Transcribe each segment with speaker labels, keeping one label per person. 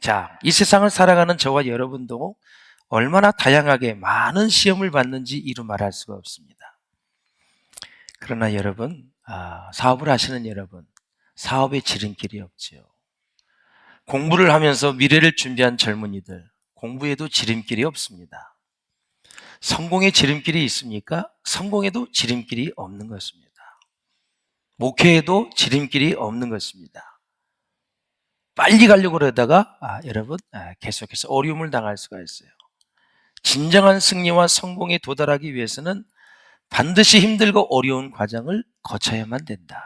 Speaker 1: 자, 이 세상을 살아가는 저와 여러분도 얼마나 다양하게 많은 시험을 받는지 이루 말할 수가 없습니다. 그러나 여러분, 사업을 하시는 여러분, 사업에 지름길이 없지요. 공부를 하면서 미래를 준비한 젊은이들, 공부에도 지름길이 없습니다. 성공에 지름길이 있습니까? 성공에도 지름길이 없는 것입니다. 목회에도 지름길이 없는 것입니다. 빨리 가려고 그러다가 여러분 계속해서 어려움을 당할 수가 있어요. 진정한 승리와 성공에 도달하기 위해서는 반드시 힘들고 어려운 과정을 거쳐야만 된다.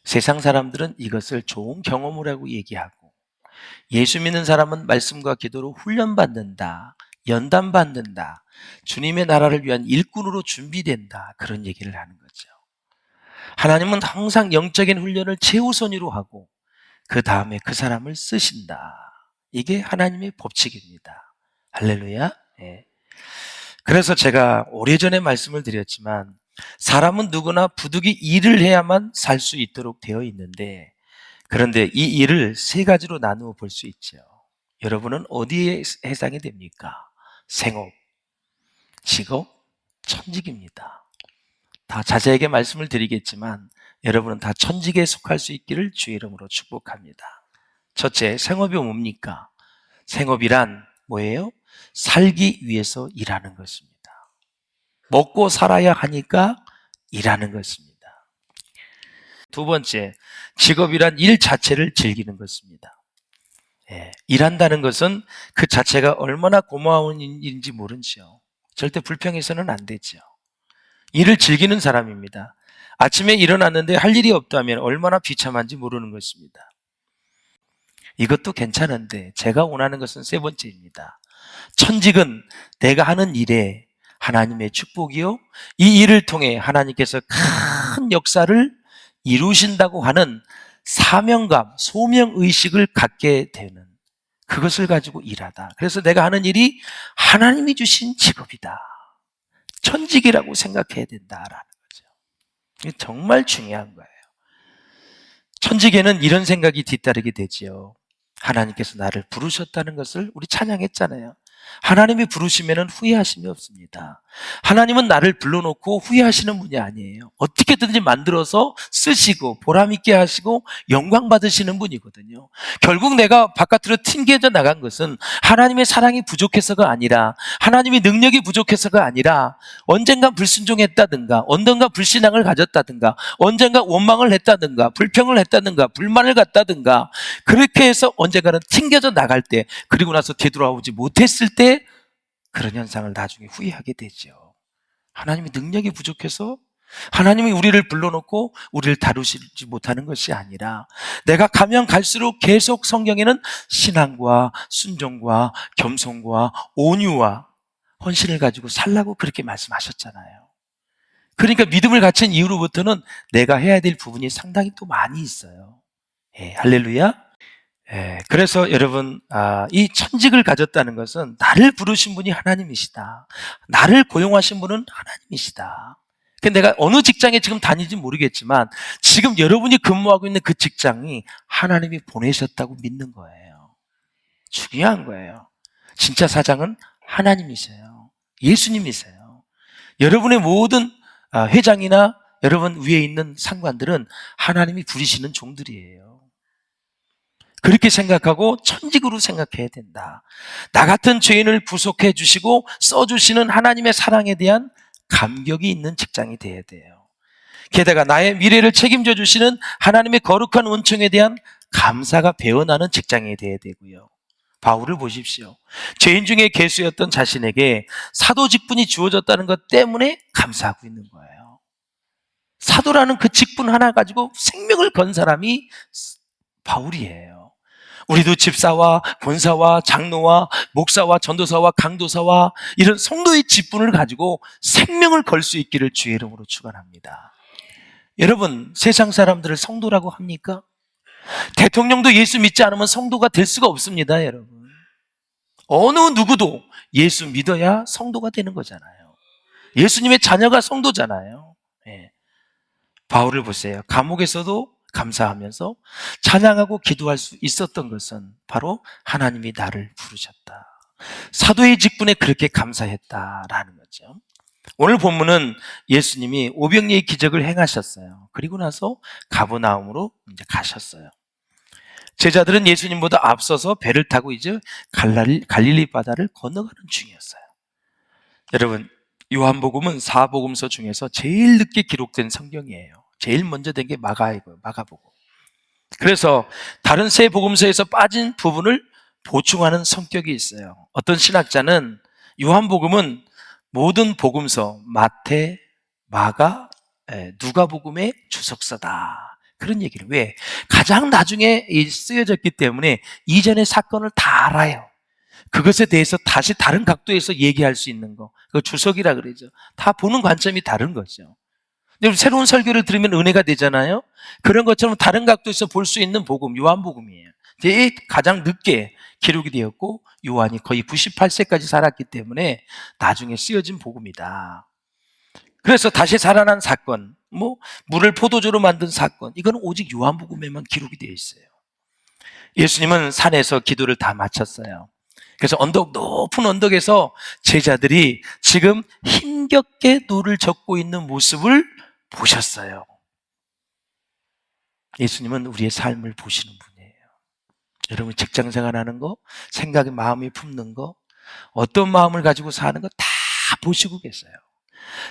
Speaker 1: 세상 사람들은 이것을 좋은 경험이라고 얘기하고, 예수 믿는 사람은 말씀과 기도로 훈련받는다, 연단받는다, 주님의 나라를 위한 일꾼으로 준비된다, 그런 얘기를 하는 거죠. 하나님은 항상 영적인 훈련을 최우선으로 하고 그 다음에 그 사람을 쓰신다. 이게 하나님의 법칙입니다. 할렐루야. 네. 그래서 제가 오래전에 말씀을 드렸지만, 사람은 누구나 부득이 일을 해야만 살 수 있도록 되어 있는데, 그런데 이 일을 세 가지로 나누어 볼 수 있죠. 여러분은 어디에 해당이 됩니까? 생업, 직업, 천직입니다. 다 자세하게 말씀을 드리겠지만 여러분은 다 천직에 속할 수 있기를 주의 이름으로 축복합니다. 첫째, 생업이 뭡니까? 생업이란 뭐예요? 살기 위해서 일하는 것입니다. 먹고 살아야 하니까 일하는 것입니다. 두 번째, 직업이란 일 자체를 즐기는 것입니다. 일한다는 것은 그 자체가 얼마나 고마운 일인지 모르죠. 절대 불평해서는 안 되죠. 일을 즐기는 사람입니다. 아침에 일어났는데 할 일이 없다면 얼마나 비참한지 모르는 것입니다. 이것도 괜찮은데 제가 원하는 것은 세 번째입니다. 천직은 내가 하는 일에 하나님의 축복이요, 이 일을 통해 하나님께서 큰 역사를 이루신다고 하는 사명감, 소명의식을 갖게 되는, 그것을 가지고 일하다. 그래서 내가 하는 일이 하나님이 주신 직업이다, 천직이라고 생각해야 된다라는 거죠. 이게 정말 중요한 거예요. 천직에는 이런 생각이 뒤따르게 되지요. 하나님께서 나를 부르셨다는 것을 우리 찬양했잖아요. 하나님이 부르시면 후회하심이 없습니다. 하나님은 나를 불러놓고 후회하시는 분이 아니에요. 어떻게든지 만들어서 쓰시고 보람있게 하시고 영광 받으시는 분이거든요. 결국 내가 바깥으로 튕겨져 나간 것은 하나님의 사랑이 부족해서가 아니라, 하나님의 능력이 부족해서가 아니라, 언젠가 불순종했다든가, 언젠가 불신앙을 가졌다든가, 언젠가 원망을 했다든가, 불평을 했다든가, 불만을 갖다든가, 그렇게 해서 언젠가는 튕겨져 나갈 때, 그리고 나서 되돌아오지 못했을 때 그런 현상을 나중에 후회하게 되죠. 하나님의 능력이 부족해서 하나님이 우리를 불러놓고 우리를 다루시지 못하는 것이 아니라, 내가 가면 갈수록 계속 성경에는 신앙과 순종과 겸손과 온유와 헌신을 가지고 살라고 그렇게 말씀하셨잖아요. 그러니까 믿음을 갖춘 이후로부터는 내가 해야 될 부분이 상당히 또 많이 있어요. 할렐루야. 그래서 여러분, 이 천직을 가졌다는 것은 나를 부르신 분이 하나님이시다, 나를 고용하신 분은 하나님이시다. 내가 어느 직장에 지금 다니지 모르겠지만 지금 여러분이 근무하고 있는 그 직장이 하나님이 보내셨다고 믿는 거예요. 중요한 거예요. 진짜 사장은 하나님이세요. 예수님이세요. 여러분의 모든 회장이나 여러분 위에 있는 상관들은 하나님이 부리시는 종들이에요. 그렇게 생각하고 천직으로 생각해야 된다. 나 같은 죄인을 구속해 주시고 써주시는 하나님의 사랑에 대한 감격이 있는 직장이 돼야 돼요. 게다가 나의 미래를 책임져 주시는 하나님의 거룩한 은총에 대한 감사가 배어나는 직장이 돼야 되고요. 바울을 보십시오. 죄인 중에 괴수였던 자신에게 사도 직분이 주어졌다는 것 때문에 감사하고 있는 거예요. 사도라는 그 직분 하나 가지고 생명을 건 사람이 바울이에요. 우리도 집사와 권사와 장로와 목사와 전도사와 강도사와 이런 성도의 직분을 가지고 생명을 걸 수 있기를 주의 이름으로 축원합니다. 여러분, 세상 사람들을 성도라고 합니까? 대통령도 예수 믿지 않으면 성도가 될 수가 없습니다. 여러분, 어느 누구도 예수 믿어야 성도가 되는 거잖아요. 예수님의 자녀가 성도잖아요. 바울을 보세요. 감옥에서도 감사하면서 찬양하고 기도할 수 있었던 것은 바로 하나님이 나를 부르셨다. 사도의 직분에 그렇게 감사했다라는 거죠. 오늘 본문은 예수님이 오병이의 기적을 행하셨어요. 그리고 나서 가버나움으로 이제 가셨어요. 제자들은 예수님보다 앞서서 배를 타고 이제 갈릴리 바다를 건너가는 중이었어요. 여러분, 요한복음은 사복음서 중에서 제일 늦게 기록된 성경이에요. 제일 먼저 된 게 마가복음. 그래서 다른 세 복음서에서 빠진 부분을 보충하는 성격이 있어요. 어떤 신학자는 요한복음은 모든 복음서, 마태, 마가, 누가복음의 주석서다. 그런 얘기를. 왜? 가장 나중에 쓰여졌기 때문에 이전의 사건을 다 알아요. 그것에 대해서 다시 다른 각도에서 얘기할 수 있는 거. 그거 주석이라 그러죠. 다 보는 관점이 다른 거죠. 근데 새로운 설교를 들으면 은혜가 되잖아요. 그런 것처럼 다른 각도에서 볼 수 있는 복음, 요한복음이에요. 제일 가장 늦게 기록이 되었고 요한이 거의 98세까지 살았기 때문에 나중에 쓰여진 복음이다. 그래서 다시 살아난 사건, 물을 포도주로 만든 사건, 이건 오직 요한복음에만 기록이 되어 있어요. 예수님은 산에서 기도를 다 마쳤어요. 그래서 높은 언덕에서 제자들이 지금 힘겹게 노를 젓고 있는 모습을 보셨어요. 예수님은 우리의 삶을 보시는 분이에요. 여러분 직장 생활하는 거, 생각에 마음이 품는 거, 어떤 마음을 가지고 사는 거 다 보시고 계세요.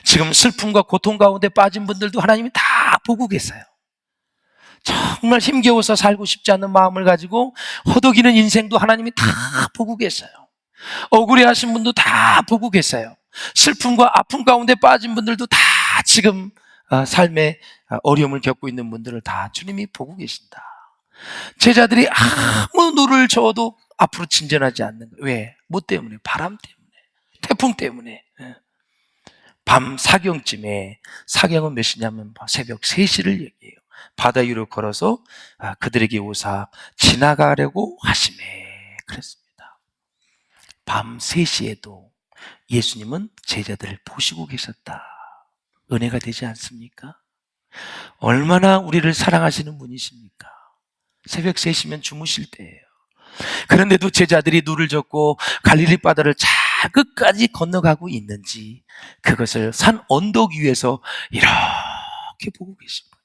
Speaker 1: 지금 슬픔과 고통 가운데 빠진 분들도 하나님이 다 보고 계세요. 정말 힘겨워서 살고 싶지 않은 마음을 가지고 허덕이는 인생도 하나님이 다 보고 계세요. 억울해하신 분도 다 보고 계세요. 슬픔과 아픔 가운데 빠진 분들도 다 지금 삶의 어려움을 겪고 있는 분들을 다 주님이 보고 계신다. 제자들이 아무 노를 저어도 앞으로 진전하지 않는 거예요. 왜? 뭐 때문에? 바람 때문에, 태풍 때문에. 밤 사경쯤에, 사경은 몇 시냐면 새벽 3시를 얘기해요. 바다 위로 걸어서 그들에게 오사 지나가려고 하시매 그랬습니다. 밤 3시에도 예수님은 제자들을 보시고 계셨다. 은혜가 되지 않습니까? 얼마나 우리를 사랑하시는 분이십니까? 새벽 3시면 주무실 때예요. 그런데도 제자들이 눈을 젓고 갈릴리 바다를 잘 끝까지 건너가고 있는지 그것을 산 언덕 위에서 이렇게 보고 계신 분이에요.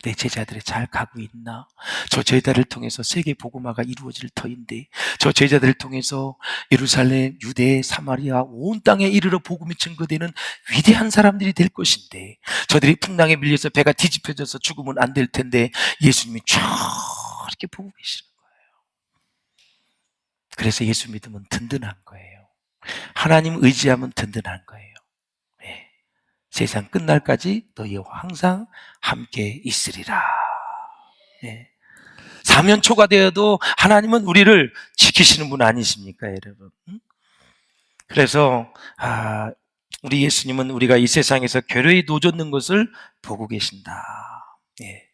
Speaker 1: 내 제자들이 잘 가고 있나? 저 제자들을 통해서 세계 복음화가 이루어질 터인데 저 제자들을 통해서 예루살렘, 유대, 사마리아 온 땅에 이르러 복음이 증거되는 위대한 사람들이 될 것인데 저들이 풍랑에 밀려서 배가 뒤집혀져서 죽으면 안 될 텐데 예수님이 쭉 이렇게 보고 계시는 거예요. 그래서 예수 믿으면 든든한 거예요. 하나님 의지하면 든든한 거예요. 네. 세상 끝날까지 너희와 항상 함께 있으리라. 네. 사면초가 되어도 하나님은 우리를 지키시는 분 아니십니까, 여러분? 그래서 우리 예수님은 우리가 이 세상에서 괴로이 노젓는 것을 보고 계신다. 네.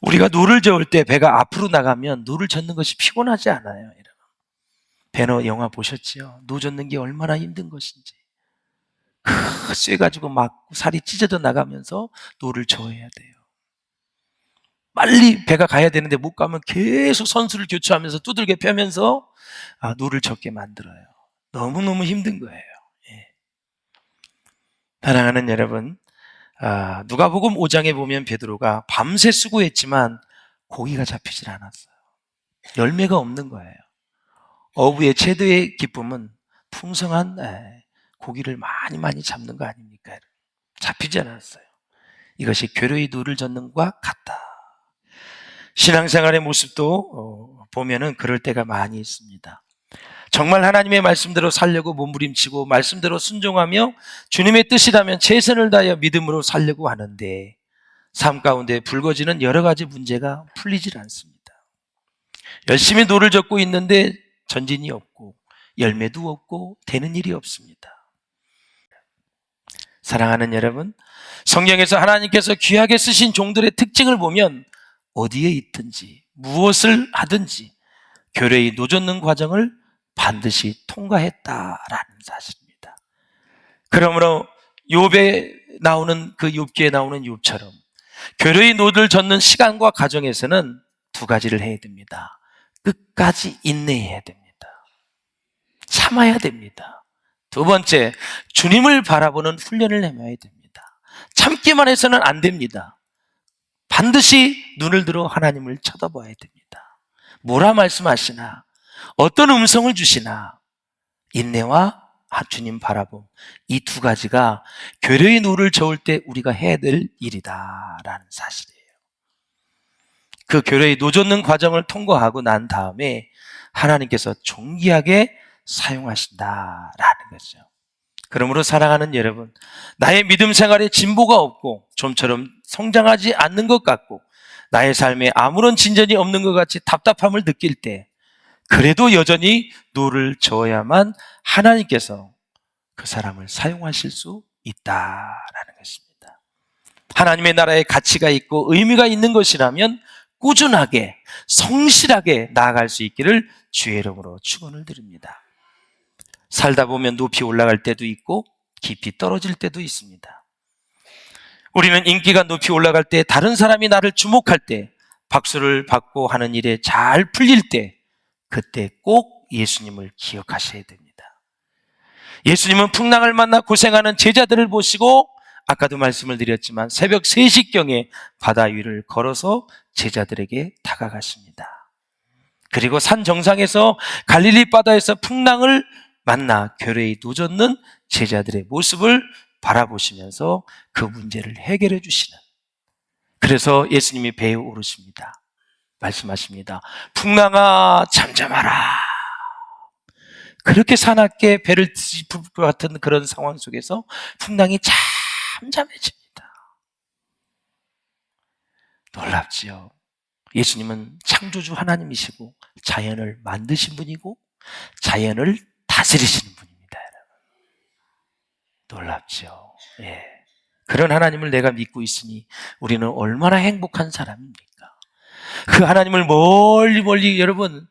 Speaker 1: 우리가 노를 저을 때 배가 앞으로 나가면 노를 젓는 것이 피곤하지 않아요, 여러분. 배너 영화 보셨지요? 노 젓는 게 얼마나 힘든 것인지. 쇠가지고 막 살이 찢어져 나가면서 노를 저어야 돼요. 빨리 배가 가야 되는데 못 가면 계속 선수를 교체하면서 두들겨 펴면서 노를 젓게 만들어요. 너무너무 힘든 거예요. 예. 사랑하는 여러분, 누가복음 5장에 보면 베드로가 밤새 수고했지만 고기가 잡히질 않았어요. 열매가 없는 거예요. 어부의 최대의 기쁨은 풍성한 고기를 많이 잡는 거 아닙니까? 잡히지 않았어요. 이것이 괴로이 노를 젓는 것과 같다. 신앙생활의 모습도 보면은 그럴 때가 많이 있습니다. 정말 하나님의 말씀대로 살려고 몸부림치고 말씀대로 순종하며 주님의 뜻이라면 최선을 다하여 믿음으로 살려고 하는데 삶 가운데 불거지는 여러 가지 문제가 풀리질 않습니다. 열심히 노를 젓고 있는데 전진이 없고 열매도 없고 되는 일이 없습니다. 사랑하는 여러분, 성경에서 하나님께서 귀하게 쓰신 종들의 특징을 보면 어디에 있든지 무엇을 하든지 교회의 노젓는 과정을 반드시 통과했다라는 사실입니다. 그러므로 욥에 나오는 그 욥기에 나오는 욥처럼 교회의 노를 젓는 시간과 과정에서는 두 가지를 해야 됩니다. 끝까지 인내해야 됩니다. 참아야 됩니다. 두 번째, 주님을 바라보는 훈련을 해야 됩니다. 참기만 해서는 안 됩니다. 반드시 눈을 들어 하나님을 쳐다봐야 됩니다. 뭐라 말씀하시나, 어떤 음성을 주시나, 인내와 주님 바라봄, 이 두 가지가 교회의 노를 저을 때 우리가 해야 될 일이다라는 사실이에요. 그 교회의 노젓는 과정을 통과하고 난 다음에 하나님께서 존귀하게 사용하신다라는 거죠. 그러므로 사랑하는 여러분, 나의 믿음 생활에 진보가 없고 좀처럼 성장하지 않는 것 같고 나의 삶에 아무런 진전이 없는 것 같이 답답함을 느낄 때, 그래도 여전히 노를 저어야만 하나님께서 그 사람을 사용하실 수 있다라는 것입니다. 하나님의 나라에 가치가 있고 의미가 있는 것이라면 꾸준하게 성실하게 나아갈 수 있기를 주의 이름으로 축원을 드립니다. 살다 보면 높이 올라갈 때도 있고 깊이 떨어질 때도 있습니다. 우리는 인기가 높이 올라갈 때, 다른 사람이 나를 주목할 때, 박수를 받고 하는 일에 잘 풀릴 때, 그때 꼭 예수님을 기억하셔야 됩니다. 예수님은 풍랑을 만나 고생하는 제자들을 보시고 아까도 말씀을 드렸지만 새벽 3시경에 바다 위를 걸어서 제자들에게 다가가십니다. 그리고 산 정상에서 갈릴리 바다에서 풍랑을 만나 교회의 노젓는 제자들의 모습을 바라보시면서 그 문제를 해결해 주시는, 그래서 예수님이 배에 오르십니다. 말씀하십니다. 풍랑아 잠잠하라. 그렇게 사납게 배를 뒤집을 것 같은 그런 상황 속에서 풍랑이 잠잠해집니다. 놀랍지요. 예수님은 창조주 하나님이시고 자연을 만드신 분이고 자연을 다스리시는 분입니다. 여러분. 놀랍죠. 예. 그런 하나님을 내가 믿고 있으니 우리는 얼마나 행복한 사람입니까? 그 하나님을 멀리 여러분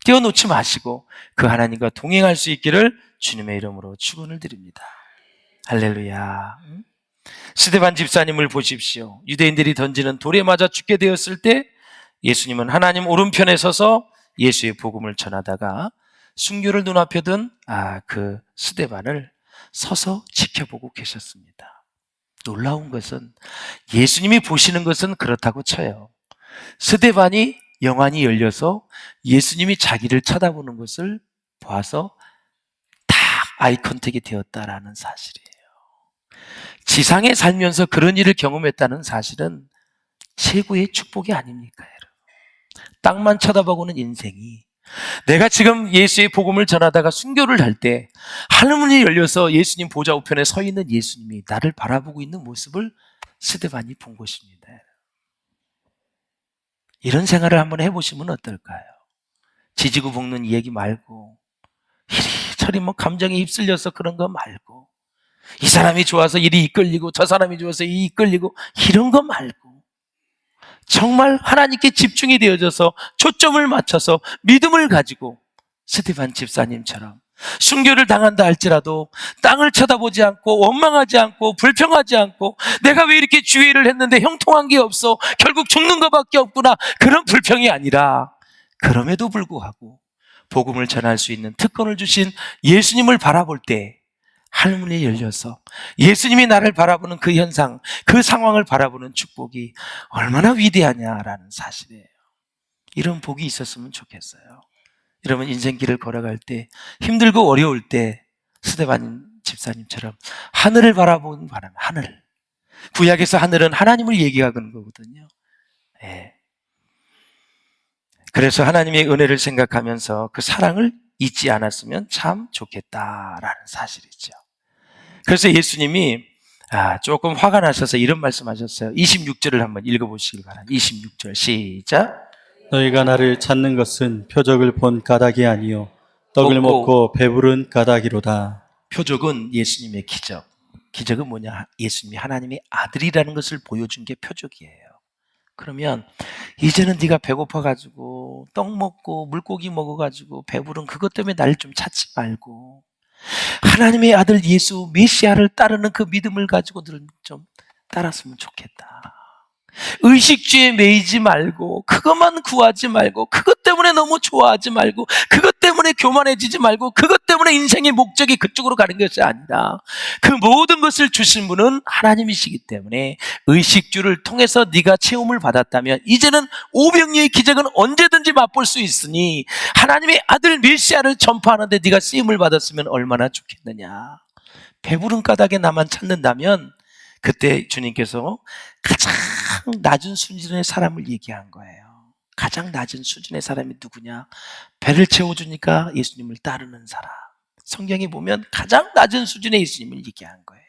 Speaker 1: 띄워놓지 마시고 그 하나님과 동행할 수 있기를 주님의 이름으로 축원을 드립니다. 할렐루야. 스데반 집사님을 보십시오. 유대인들이 던지는 돌에 맞아 죽게 되었을 때 예수님은 하나님 오른편에 서서 예수의 복음을 전하다가 순교를 눈앞에 둔 그 스데반을 서서 지켜보고 계셨습니다. 놀라운 것은 예수님이 보시는 것은 그렇다고 쳐요. 스데반이 영안이 열려서 예수님이 자기를 쳐다보는 것을 봐서 딱 아이 컨택이 되었다라는 사실이에요. 지상에 살면서 그런 일을 경험했다는 사실은 최고의 축복이 아닙니까, 여러분? 땅만 쳐다보고는 인생이, 내가 지금 예수의 복음을 전하다가 순교를 할 때 하늘문이 열려서 예수님 보좌 우편에 서 있는 예수님이 나를 바라보고 있는 모습을 스데반이 본 것입니다. 이런 생활을 한번 해보시면 어떨까요? 지지고 볶는 얘기 말고, 이리저리 감정에 휩쓸려서 그런 거 말고, 이 사람이 좋아서 일이 이끌리고 저 사람이 좋아서 일이 이끌리고 이런 거 말고, 정말 하나님께 집중이 되어져서 초점을 맞춰서 믿음을 가지고 스데반 집사님처럼 순교를 당한다 할지라도 땅을 쳐다보지 않고 원망하지 않고 불평하지 않고 내가 왜 이렇게 주의를 했는데 형통한 게 없어, 결국 죽는 것밖에 없구나, 그런 불평이 아니라 그럼에도 불구하고 복음을 전할 수 있는 특권을 주신 예수님을 바라볼 때 하늘문이 열려서 예수님이 나를 바라보는 그 현상, 그 상황을 바라보는 축복이 얼마나 위대하냐라는 사실이에요. 이런 복이 있었으면 좋겠어요. 여러분, 인생길을 걸어갈 때 힘들고 어려울 때 스데반 집사님처럼 하늘을 바라보는 바람, 하늘. 구약에서 하늘은 하나님을 얘기하는 거거든요. 예. 그래서 하나님의 은혜를 생각하면서 그 사랑을 잊지 않았으면 참 좋겠다라는 사실이죠. 그래서 예수님이 조금 화가 나셔서 이런 말씀하셨어요. 26절을 한번 읽어보시기 바랍니다. 26절 시작.
Speaker 2: 너희가 나를 찾는 것은 표적을 본 까닭이 아니요 떡을 먹고 배부른 까닭이로다.
Speaker 1: 표적은 예수님의 기적. 기적은 뭐냐? 예수님이 하나님의 아들이라는 것을 보여준 게 표적이에요. 그러면 이제는 네가 배고파가지고 떡 먹고 물고기 먹어가지고 배부른 그것 때문에 나를 좀 찾지 말고 하나님의 아들 예수 메시아를 따르는 그 믿음을 가지고들 좀 따랐으면 좋겠다. 의식주에 매이지 말고, 그것만 구하지 말고, 그것 때문에 너무 좋아하지 말고, 그것 때문에 교만해지지 말고, 그것 때문에 인생의 목적이 그쪽으로 가는 것이 아니라 그 모든 것을 주신 분은 하나님이시기 때문에 의식주를 통해서 네가 체험을 받았다면 이제는 오병이의 기적은 언제든지 맛볼 수 있으니 하나님의 아들 메시아를 전파하는데 네가 쓰임을 받았으면 얼마나 좋겠느냐. 배부른 까닭에 나만 찾는다면 그때 주님께서 가장 낮은 수준의 사람을 얘기한 거예요. 가장 낮은 수준의 사람이 누구냐? 배를 채워주니까 예수님을 따르는 사람. 성경에 보면 가장 낮은 수준의 예수님을 얘기한 거예요.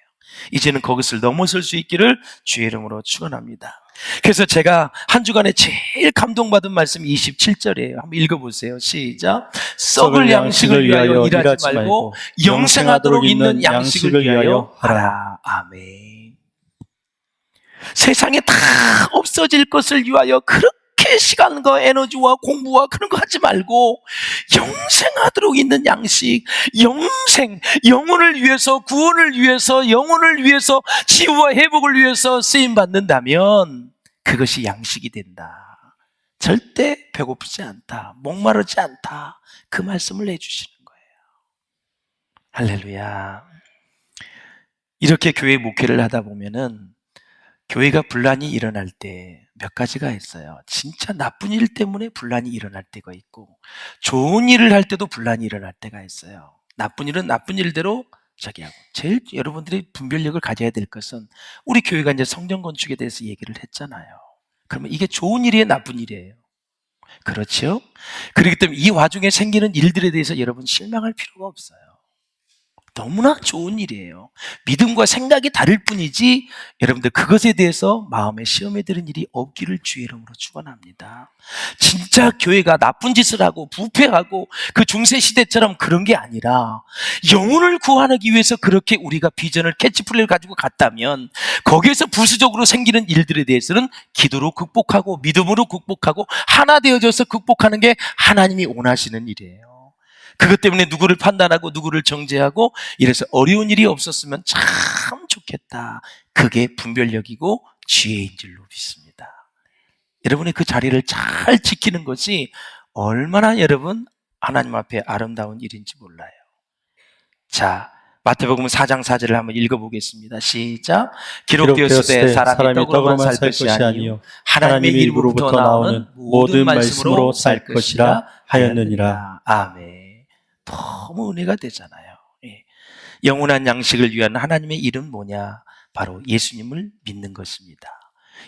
Speaker 1: 이제는 그것을 넘어설 수 있기를 주의 이름으로 축원합니다. 그래서 제가 한 주간에 제일 감동받은 말씀이 27절이에요. 한번 읽어보세요. 시작. 썩을 양식을 위하여 일하지 말고 영생하도록 있는 양식을 위하여 하라. 아멘. 세상에 다 없어질 것을 위하여 그렇게 시간과 에너지와 공부와 그런 거 하지 말고 영생하도록 있는 양식, 영생, 영혼을 위해서, 구원을 위해서, 영혼을 위해서, 치유와 회복을 위해서 쓰임받는다면 그것이 양식이 된다. 절대 배고프지 않다, 목마르지 않다, 그 말씀을 해주시는 거예요. 할렐루야. 이렇게 교회 목회를 하다 보면은 교회가 분란이 일어날 때 몇 가지가 있어요. 진짜 나쁜 일 때문에 분란이 일어날 때가 있고, 좋은 일을 할 때도 분란이 일어날 때가 있어요. 나쁜 일은 나쁜 일대로 저기 하고, 제일 여러분들이 분별력을 가져야 될 것은, 우리 교회가 이제 성전 건축에 대해서 얘기를 했잖아요. 그러면 이게 좋은 일이에요, 나쁜 일이에요? 그렇죠? 그렇기 때문에 이 와중에 생기는 일들에 대해서 여러분 실망할 필요가 없어요. 너무나 좋은 일이에요. 믿음과 생각이 다를 뿐이지 여러분들 그것에 대해서 마음에 시험에 드는 일이 없기를 주의 이름으로 축원합니다. 진짜 교회가 나쁜 짓을 하고 부패하고 그 중세시대처럼 그런 게 아니라 영혼을 구하기 위해서 그렇게 우리가 비전을 캐치플레이를 가지고 갔다면 거기에서 부수적으로 생기는 일들에 대해서는 기도로 극복하고 믿음으로 극복하고 하나 되어져서 극복하는 게 하나님이 원하시는 일이에요. 그것 때문에 누구를 판단하고 누구를 정죄하고 이래서 어려운 일이 없었으면 참 좋겠다. 그게 분별력이고 지혜인 줄로 믿습니다. 여러분의 그 자리를 잘 지키는 것이 얼마나 여러분 하나님 앞에 아름다운 일인지 몰라요. 자, 마태복음 4장 4절을 한번 읽어보겠습니다. 시작. 기록되었을 때 사람이 떡으로만 살 것이 아니요 하나님의 입으로부터 나오는 모든 말씀으로 살 것이라 하였느니라. 아멘. 너무 은혜가 되잖아요. 예. 영원한 양식을 위한 하나님의 일은 뭐냐? 바로 예수님을 믿는 것입니다.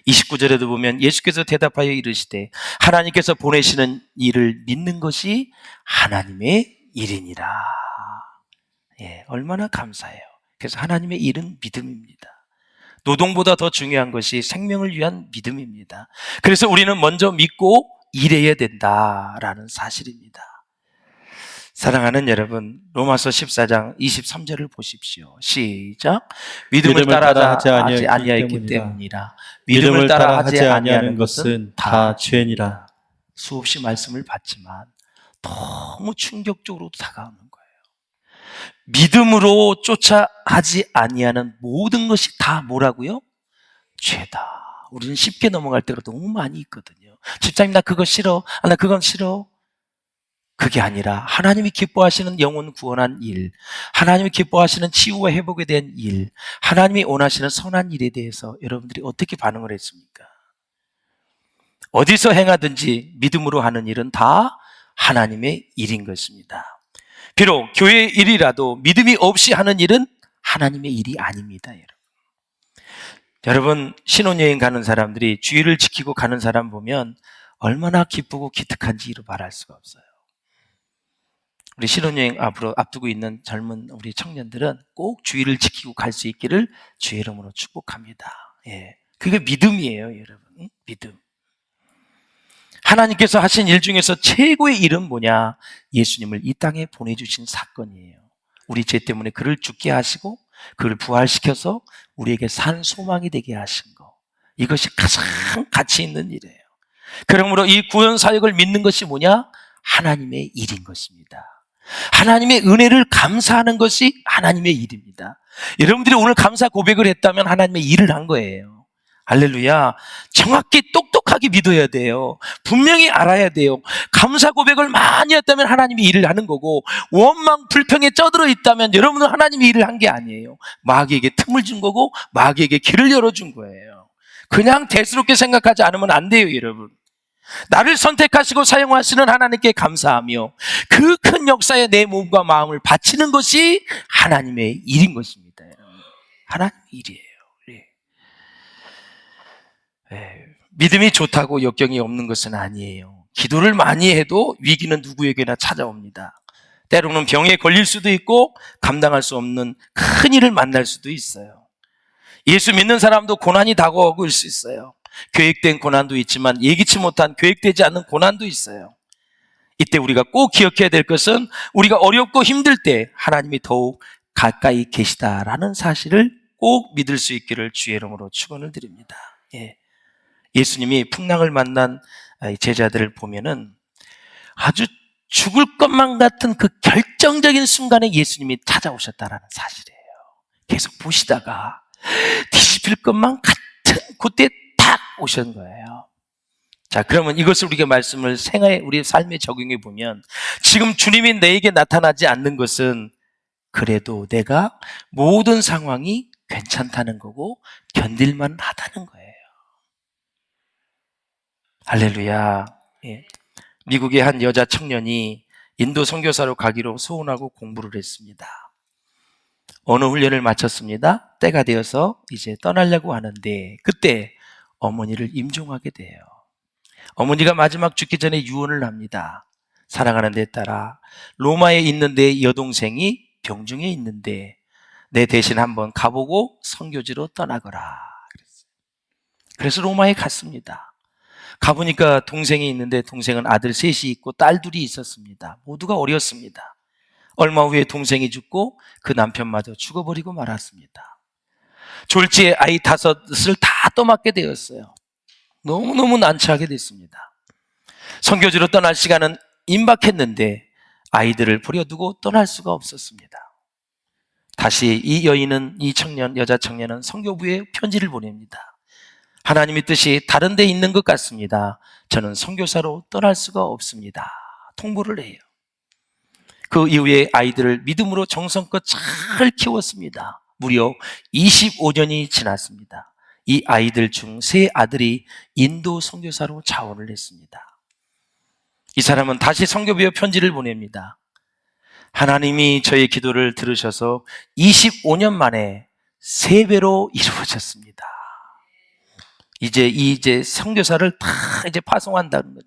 Speaker 1: 29절에도 보면 예수께서 대답하여 이르시되 하나님께서 보내시는 일을 믿는 것이 하나님의 일이니라. 예, 얼마나 감사해요. 그래서 하나님의 일은 믿음입니다. 노동보다 더 중요한 것이 생명을 위한 믿음입니다. 그래서 우리는 먼저 믿고 일해야 된다라는 사실입니다. 사랑하는 여러분, 로마서 14장 23절을 보십시오. 시작. 믿음을 따라 하지 아니하였기 때문이라. 믿음을 따라 하지 아니하는 것은 다 죄니라. 수없이 말씀을 받지만 너무 충격적으로 다가오는 거예요. 믿음으로 쫓아 하지 아니하는 모든 것이 다 뭐라고요? 죄다. 우리는 쉽게 넘어갈 때가 너무 많이 있거든요. 집사님, 나 그거 싫어. 나 그건 싫어. 그게 아니라 하나님이 기뻐하시는 영혼 구원한 일, 하나님이 기뻐하시는 치유와 회복에 대한 일, 하나님이 원하시는 선한 일에 대해서 여러분들이 어떻게 반응을 했습니까? 어디서 행하든지 믿음으로 하는 일은 다 하나님의 일인 것입니다. 비록 교회의 일이라도 믿음이 없이 하는 일은 하나님의 일이 아닙니다. 여러분, 신혼여행 가는 사람들이 주의를 지키고 가는 사람 보면 얼마나 기쁘고 기특한지 이루 말할 수가 없어요. 우리 신혼여행 앞으로 앞두고 있는 젊은 우리 청년들은 꼭 주의를 지키고 갈 수 있기를 주의 이름으로 축복합니다. 예, 그게 믿음이에요, 여러분. 믿음. 하나님께서 하신 일 중에서 최고의 일은 뭐냐? 예수님을 이 땅에 보내주신 사건이에요. 우리 죄 때문에 그를 죽게 하시고 그를 부활시켜서 우리에게 산 소망이 되게 하신 거. 이것이 가장 가치 있는 일이에요. 그러므로 이 구원 사역을 믿는 것이 뭐냐? 하나님의 일인 것입니다. 하나님의 은혜를 감사하는 것이 하나님의 일입니다. 여러분들이 오늘 감사 고백을 했다면 하나님의 일을 한 거예요. 할렐루야. 정확히 똑똑하게 믿어야 돼요. 분명히 알아야 돼요. 감사 고백을 많이 했다면 하나님이 일을 하는 거고, 원망 불평에 쩌들어 있다면 여러분은 하나님이 일을 한 게 아니에요. 마귀에게 틈을 준 거고 마귀에게 길을 열어준 거예요. 그냥 대수롭게 생각하지 않으면 안 돼요, 여러분. 나를 선택하시고 사용하시는 하나님께 감사하며 그 큰 역사에 내 몸과 마음을 바치는 것이 하나님의 일인 것입니다. 하나님의 일이에요. 믿음이 좋다고 역경이 없는 것은 아니에요. 기도를 많이 해도 위기는 누구에게나 찾아옵니다. 때로는 병에 걸릴 수도 있고 감당할 수 없는 큰 일을 만날 수도 있어요. 예수 믿는 사람도 고난이 다가오고 올 수 있어요. 계획된 고난도 있지만 예기치 못한 계획되지 않는 고난도 있어요. 이때 우리가 꼭 기억해야 될 것은 우리가 어렵고 힘들 때 하나님이 더욱 가까이 계시다라는 사실을 꼭 믿을 수 있기를 주의 이름으로 축원을 드립니다. 예수님이 풍랑을 만난 제자들을 보면은 아주 죽을 것만 같은 그 결정적인 순간에 예수님이 찾아오셨다라는 사실이에요. 계속 보시다가 뒤집힐 것만 같은 그때 딱 오신 거예요. 자, 그러면 이것을 우리가 말씀을 생활에, 우리 삶에 적용해 보면 지금 주님이 내게 나타나지 않는 것은 그래도 내가 모든 상황이 괜찮다는 거고 견딜만 하다는 거예요. 할렐루야. 미국의 한 여자 청년이 인도 선교사로 가기로 소원하고 공부를 했습니다. 어느 훈련을 마쳤습니다. 때가 되어서 이제 떠나려고 하는데 그때 어머니를 임종하게 돼요. 어머니가 마지막 죽기 전에 유언을 합니다. 사랑하는 데 따라 로마에 있는 내 여동생이 병중에 있는데 내 대신 한번 가보고 선교지로 떠나거라. 그래서 로마에 갔습니다. 가보니까 동생이 있는데 동생은 아들 셋이 있고 딸 둘이 있었습니다. 모두가 어렸습니다. 얼마 후에 동생이 죽고 그 남편마저 죽어버리고 말았습니다. 졸지에 아이 5을 다 떠맡게 되었어요. 너무너무 난처하게 됐습니다. 선교지로 떠날 시간은 임박했는데 아이들을 버려두고 떠날 수가 없었습니다. 다시 이 여자 청년은 선교부에 편지를 보냅니다. 하나님의 뜻이 다른 데 있는 것 같습니다. 저는 선교사로 떠날 수가 없습니다. 통보를 해요. 그 이후에 아이들을 믿음으로 정성껏 잘 키웠습니다. 무려 25년이 지났습니다. 이 아이들 중 3아들이 인도 선교사로 자원을 했습니다. 이 사람은 다시 선교부에 편지를 보냅니다. 하나님이 저의 기도를 들으셔서 25년 만에 3배로 이루어졌습니다. 이제 선교사를 다 이제 파송한다는 거예요.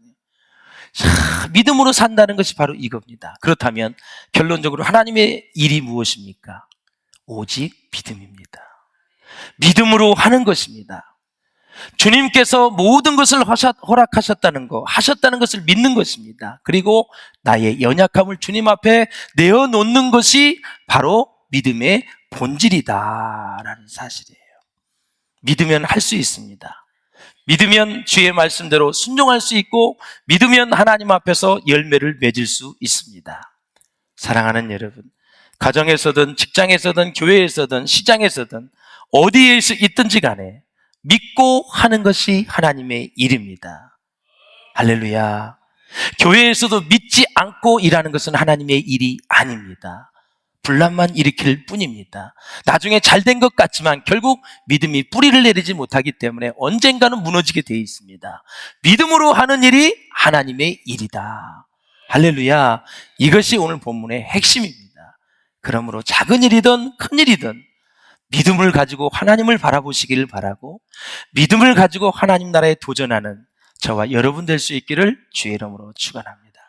Speaker 1: 믿음으로 산다는 것이 바로 이겁니다. 그렇다면 결론적으로 하나님의 일이 무엇입니까? 오직 믿음입니다. 믿음으로 하는 것입니다. 주님께서 모든 것을 허락하셨다는 것, 하셨다는 것을 믿는 것입니다. 그리고 나의 연약함을 주님 앞에 내어놓는 것이 바로 믿음의 본질이다라는 사실이에요. 믿으면 할 수 있습니다. 믿으면 주의 말씀대로 순종할 수 있고 믿으면 하나님 앞에서 열매를 맺을 수 있습니다. 사랑하는 여러분, 가정에서든 직장에서든 교회에서든 시장에서든 어디에 있든지 간에 믿고 하는 것이 하나님의 일입니다. 할렐루야. 교회에서도 믿지 않고 일하는 것은 하나님의 일이 아닙니다. 분란만 일으킬 뿐입니다. 나중에 잘된 것 같지만 결국 믿음이 뿌리를 내리지 못하기 때문에 언젠가는 무너지게 되어 있습니다. 믿음으로 하는 일이 하나님의 일이다. 할렐루야. 이것이 오늘 본문의 핵심입니다. 그러므로 작은 일이든 큰 일이든 믿음을 가지고 하나님을 바라보시기를 바라고 믿음을 가지고 하나님 나라에 도전하는 저와 여러분 될 수 있기를 주의 이름으로 축원합니다.